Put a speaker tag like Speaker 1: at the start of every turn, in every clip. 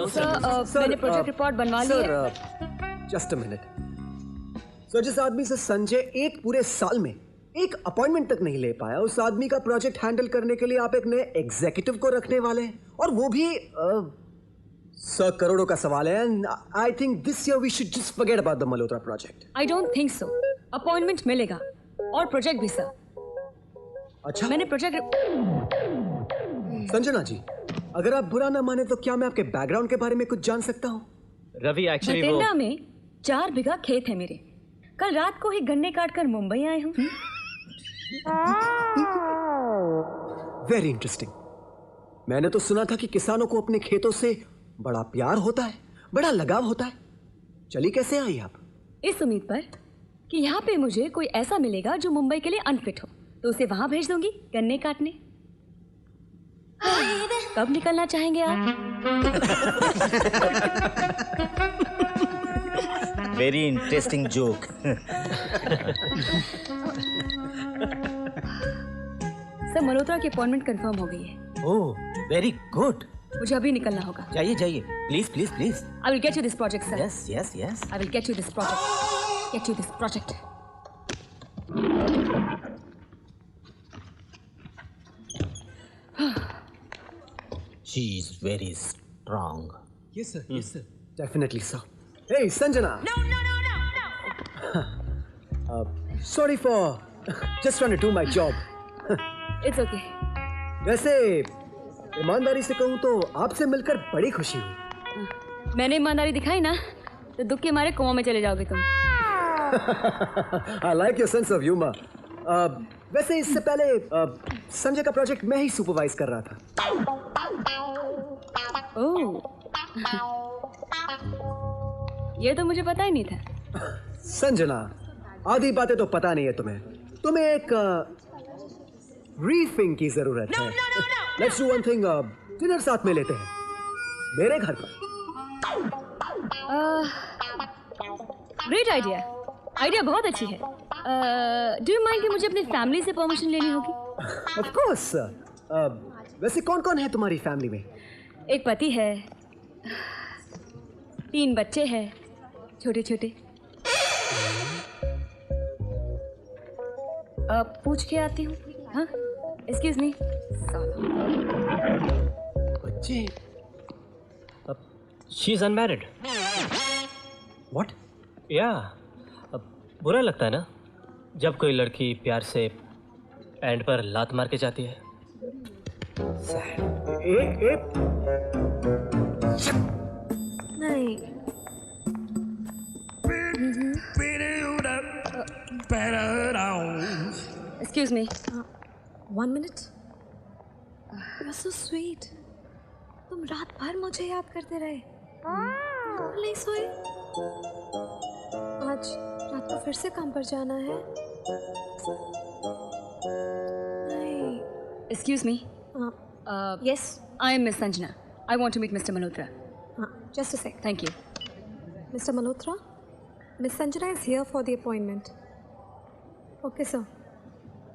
Speaker 1: Sir, मैंने project report बनवा ली है।
Speaker 2: Sir, just a minute. Sir, जिस आदमी से संजय एक पूरे साल में एक अपॉइंटमेंट तक नहीं ले पाया, उस आदमी का प्रोजेक्ट हैंडल करने के लिए आप एक नए एग्जीक्यूटिव को रखने वाले हैं, और वो भी सर करोड़ों का सवाल है। And I think this year we should just forget about the Malhotra project.
Speaker 1: I don't think so. Appointment मिलेगा और प्रोजेक्ट भी सर।
Speaker 2: अच्छा,
Speaker 1: मैंने प्रोजेक्ट।
Speaker 2: संजना जी, अगर आप बुरा ना माने तो क्या मैं आपके बैकग्राउंड के बारे में कुछ जान सकता हूँ?
Speaker 3: रवि एक्चुअली वो
Speaker 1: बठिंडा में 4 बीघा खेत है मेरे। कल रात को ही गन्ने काट कर मुंबई आए हूँ।
Speaker 2: Very interesting. मैंने तो सुना था कि किसानों को अपने खेतों से बड़ा प्यार होता है, बड़ा लगाव होता है। चली कैसे आई आप?
Speaker 1: इस उम्मीद पर कि यहाँ पे मुझे कोई ऐसा मिलेगा जो मुंबई के लिए अनफिट हो, तो उसे वहां भेज दूंगी गन्ने काटने। कब निकलना चाहेंगे आप?
Speaker 3: Very interesting joke.
Speaker 1: Sir, Malhotra की अपॉइंटमेंट कंफर्म हो गई है।
Speaker 3: ओह, वेरी गुड।
Speaker 1: मुझे अभी निकलना होगा।
Speaker 3: जाइए जाइए, please please please.
Speaker 1: I will get you this project, sir.
Speaker 3: Yes yes yes.
Speaker 1: I will get you this project. Get you this project.
Speaker 3: She is very strong.
Speaker 2: Yes sir, yes sir. Definitely sir. Hey Sanjana. No. Sorry for just trying to do my job.
Speaker 1: It's okay.
Speaker 2: वैसे ईमानदारी से कहूँ तो आपसे मिलकर बड़ी खुशी हुई।
Speaker 1: मैंने ईमानदारी दिखाई ना, तो दुख के मारे कुआं में चले जाओगे तुम।
Speaker 2: I like your sense of humor. वैसे इससे पहले संजय का प्रोजेक्ट मैं ही सुपरवाइज कर रहा था।
Speaker 1: ओह, ये तो मुझे पता ही नहीं था।
Speaker 2: संजना, आधी बातें तो पता नहीं है तुम्हें। तुम्हें एक रीफिंग की जरूरत है। Let's do one thing, dinner साथ में लेते हैं मेरे घर पर।
Speaker 1: Great idea. आइडिया बहुत अच्छी है। डू यू माइंड कि मुझे अपनी फैमिली से परमिशन लेनी होगी?
Speaker 2: Of course. वैसे कौन कौन है तुम्हारी फैमिली में?
Speaker 1: एक पति है, 3 बच्चे हैं, छोटे छोटे। पूछ के आती हूँ। हाँ, एक्सक्यूज मी।
Speaker 2: बच्चे?
Speaker 3: She is unmarried.
Speaker 2: What?
Speaker 3: Yeah. बुरा लगता है ना जब कोई लड़की प्यार से एंड पर लात मार के जाती है।
Speaker 1: नहीं। Excuse me. 1 minute. You're so sweet. तुम रात भर मुझे याद करते रहे। नहीं सोए? आज रात को फिर से काम पर जाना है। Excuse me. Yes, I am Miss Sanjana. I want to meet Mr. Malhotra. Just a sec. Thank you.
Speaker 4: Mr. Malhotra, Miss Sanjana is here for the appointment. Okay, sir.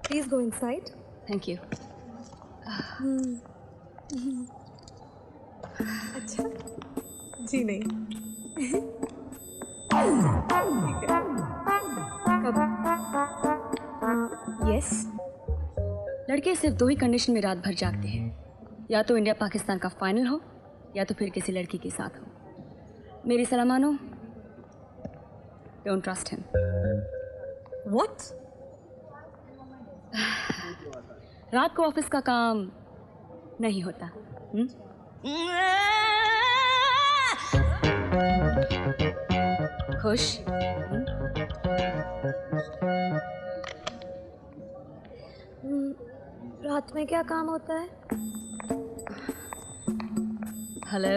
Speaker 4: Please go inside.
Speaker 1: Thank you.
Speaker 4: अच्छा जी नहीं। कब? Yes.
Speaker 1: लड़के सिर्फ 2 ही condition में रात भर जागते हैं, या तो इंडिया पाकिस्तान का फाइनल हो या तो फिर किसी लड़की के साथ हो। मेरी सलाह मानो, डोंट ट्रस्ट हिम।
Speaker 4: व्हाट?
Speaker 1: रात को ऑफिस का काम नहीं होता। खुश?
Speaker 4: रात में क्या काम होता है?
Speaker 1: Hello.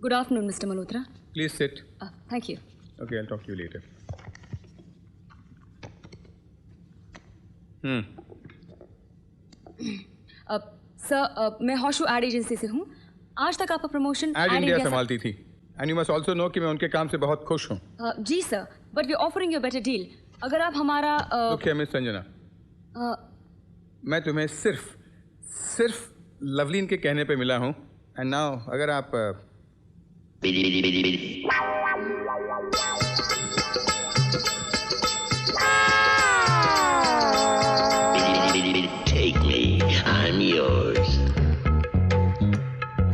Speaker 1: Good afternoon, Mr. Malhotra.
Speaker 5: Please sit.
Speaker 1: Thank you.
Speaker 5: Okay, I'll talk to you later.
Speaker 1: Sir, मैं होशू एड एजेंसी से हूँ। आज तक आपका प्रमोशन
Speaker 5: एड इंडिया संभालती थी। And you must also know कि मैं उनके काम से बहुत खुश हूँ।
Speaker 1: जी sir, but we're offering you a better deal.
Speaker 5: अगर आप हमारा
Speaker 6: क्या मिस संजना, मैं तुम्हें सिर्फ लवलीन के कहने पे मिला हूँ। एंड नाउ अगर आप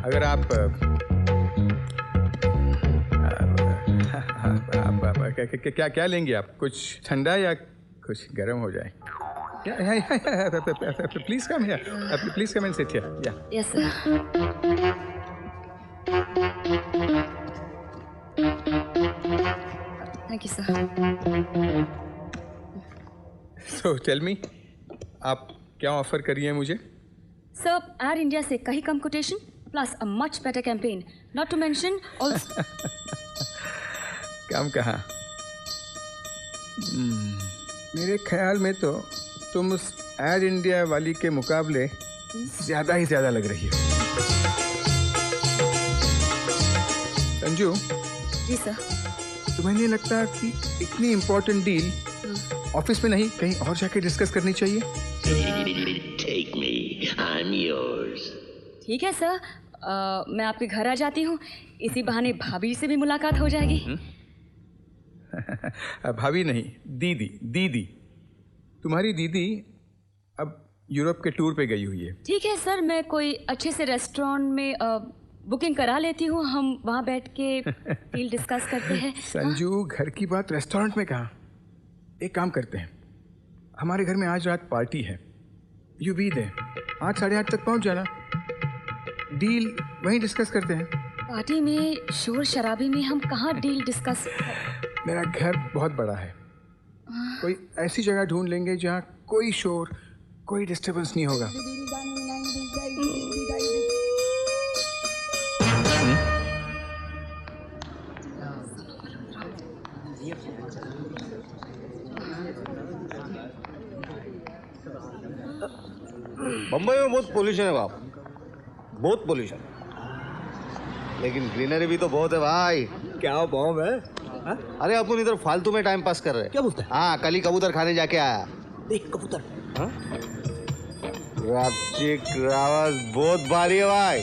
Speaker 6: अगर आप क्या लेंगे आप? कुछ ठंडा या कुछ गर्म हो जाए? Please come here, please come and sit here. या
Speaker 5: yes sir. Thank you sir.
Speaker 6: So tell me, आप क्या ऑफर करिए मुझे?
Speaker 5: सर, एयर इंडिया से कहीं कम quotation plus a much better campaign, not to mention also.
Speaker 6: कम कहाँ? मेरे ख्याल में तो तुम उस एयर इंडिया वाली के मुकाबले ज्यादा ही ज्यादा लग रही हो। संजू।
Speaker 5: जी सर।
Speaker 6: तुम्हें नहीं लगता कि इतनी इम्पोर्टेंट डील ऑफिस में नहीं कहीं और जाके डिस्कस करनी चाहिए?
Speaker 7: Take me, I'm yours.
Speaker 5: ठीक है सर, मैं आपके घर आ जाती हूँ। इसी बहाने भाभी से भी मुलाकात हो जाएगी।
Speaker 6: भाभी नहीं, दीदी। तुम्हारी दीदी अब यूरोप के टूर पे गई हुई है।
Speaker 5: ठीक है सर, मैं कोई अच्छे से रेस्टोरेंट में बुकिंग करा लेती हूँ। हम वहाँ बैठ के डील डिस्कस करते हैं।
Speaker 6: संजू, घर की बात रेस्टोरेंट में कहाँ? एक काम करते हैं, हमारे घर में आज रात पार्टी है, यू बी देयर। 8 साढ़े 8 तक पहुँच जाना, डील वहीं डिस्कस करते हैं।
Speaker 5: पार्टी में शोर शराबी में हम कहाँ डील डिस्कस?
Speaker 6: मेरा घर बहुत बड़ा है, कोई ऐसी जगह ढूंढ लेंगे जहाँ कोई शोर, कोई डिस्टर्बेंस नहीं होगा।
Speaker 8: बम्बई में बहुत पोल्यूशन है बाप, बहुत पोल्यूशन, लेकिन ग्रीनरी भी तो बहुत है भाई।
Speaker 2: क्या बॉम्ब है? हा?
Speaker 8: अरे अपन इधर फालतू में टाइम पास कर रहे हैं।
Speaker 2: क्या बोलते हैं?
Speaker 8: हाँ, कल ही कबूतर खाने जाके आया।
Speaker 2: देख कबूतर।
Speaker 8: आवाज बहुत भारी है भाई।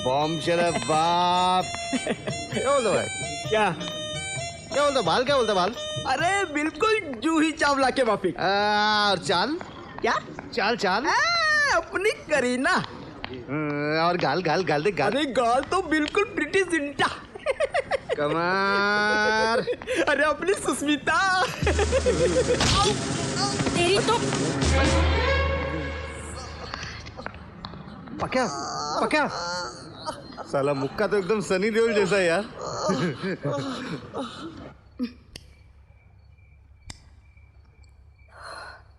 Speaker 8: बॉम्ब चले बाप। क्या बोलता भाई? क्या बोलता बाल? क्या बोलता बाल?
Speaker 2: अरे बिल्कुल जूही चावला के माफिक।
Speaker 8: और चाल?
Speaker 2: क्या
Speaker 8: चाल?
Speaker 2: अपनी करीना।
Speaker 8: और गाल देख गाल।
Speaker 2: अरे गाल तो बिल्कुल प्रीति जिंटा।
Speaker 8: कमार।
Speaker 2: अरे अपनी सुस्मिता।
Speaker 5: तेरी तो
Speaker 8: पक्या साला मुक्का तो एकदम सनी देओल जैसा है यार।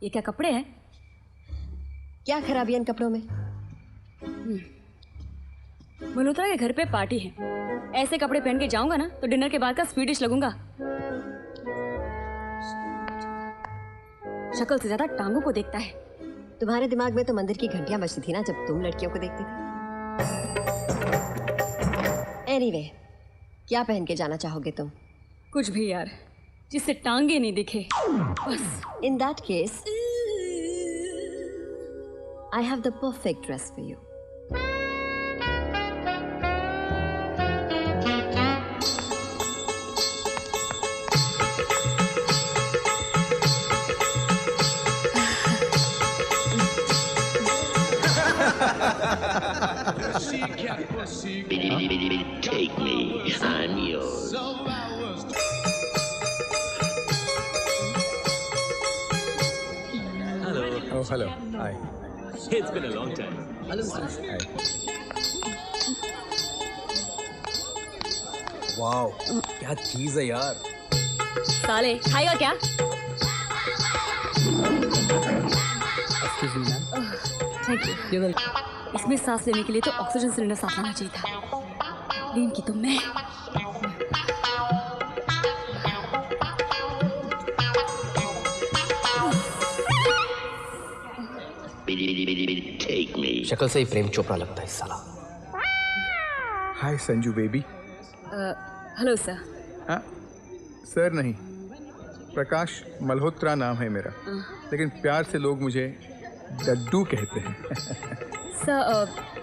Speaker 5: ये क्या कपड़े हैं?
Speaker 1: क्या खराबी है इन कपड़ों में?
Speaker 5: मल्होत्रा के घर पे पार्टी है, ऐसे कपड़े पहन के जाऊंगा ना तो डिनर के बाद का स्वीडिश लगूंगा। शक्ल से ज्यादा टांगों को देखता है।
Speaker 1: तुम्हारे दिमाग में तो मंदिर की घंटियां बजती थी ना जब तुम लड़कियों को देखती थी। एनीवे, क्या पहन के जाना चाहोगे तुम?
Speaker 5: कुछ भी यार, जिससे टांगे नहीं दिखे बस।
Speaker 1: In that case, I have the perfect dress for you.
Speaker 7: Take me, I'm yours.
Speaker 6: Oh, hello. Hi.
Speaker 3: It's been a long time.
Speaker 6: Hi.
Speaker 2: Wow, क्या चीज है यार।
Speaker 5: साले खाएगा क्या? Thank you. इसमें सांस लेने के लिए तो ऑक्सीजन सिलेंडर साथ लाना चाहिए था। लीन की तो मैं।
Speaker 7: Take me.
Speaker 3: शक्ल से ही प्रेम चोपड़ा लगता है साला।
Speaker 6: Hi, Sanju baby.
Speaker 5: Hello sir.
Speaker 6: हाँ, सर नहीं, प्रकाश मल्होत्रा नाम है मेरा, लेकिन प्यार से लोग मुझे डड्डू कहते हैं।
Speaker 5: सर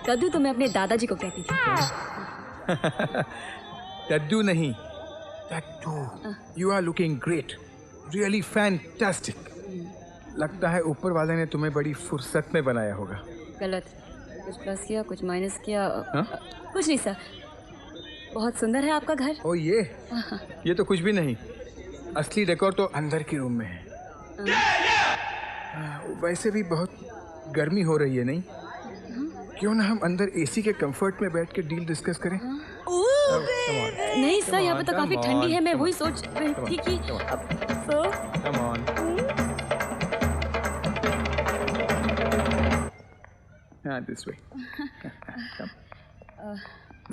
Speaker 5: दद्दू तो मैं अपने दादाजी को कहती थी।
Speaker 6: डड्डू नहीं, डड्डू। You are looking great, really fantastic. लगता है ऊपर वाले ने तुम्हें बड़ी फुर्सत में बनाया होगा।
Speaker 5: गलत, कुछ प्लस किया कुछ माइनस किया।
Speaker 6: हाँ?
Speaker 5: कुछ नहीं सर, बहुत सुंदर है आपका घर।
Speaker 6: ओ ये तो कुछ भी नहीं, असली डेकोर तो अंदर के रूम में है। वैसे भी बहुत गर्मी हो रही है नहीं? क्यों ना हम अंदर एसी के कंफर्ट में बैठ के डील डिस्कस करें?
Speaker 5: नहीं सर, यहाँ पे तो काफी ठंडी है, मैं वही सोच रही थी कि सर
Speaker 6: दिस वे।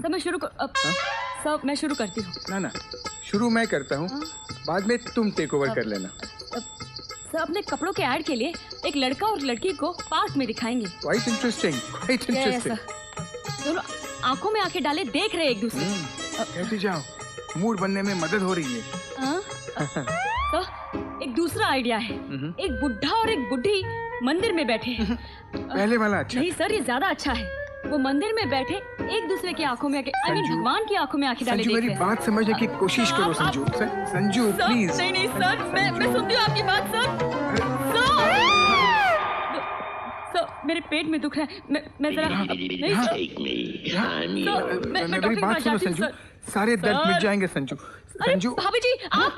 Speaker 5: सर मैं शुरू सर मैं शुरू करती हूँ।
Speaker 6: ना शुरू मैं करता हूँ, बाद में तुम टेक ओवर कर लेना।
Speaker 5: सर अपने कपड़ों के ऐड के लिए एक लड़का और लड़की को पार्क में दिखाएंगे।
Speaker 6: Quite interesting, quite interesting.
Speaker 5: दोनों आंखों में आंखें डाले देख रहे एक दूसरे।
Speaker 6: कहती जाओ, मूड बनने में मदद हो रही है।
Speaker 5: सर एक दूसरा आइडिया है, एक बुढ़ा और एक बुढ़ी मंदिर में बैठे हैं।
Speaker 6: पहले वाला अच्छा?
Speaker 5: नहीं सर, ये ज्यादा अच्छा है। वो मंदिर में बैठे एक दूसरे की आंखों में भगवान की आंखों में आंखें डाले देख रहे हैं।
Speaker 6: मेरी बात समझने की कोशिश करो संजू। संजू प्लीज।
Speaker 5: नहीं सर, मैं सुनती हूँ आपकी बात सर। सर मेरे पेट में दुख रहा है, मैं जरा नहीं सर।
Speaker 6: मेरी बात सुनो संजू, सारे दर्द मिट जाएंगे संजू।
Speaker 5: भाभी जी आप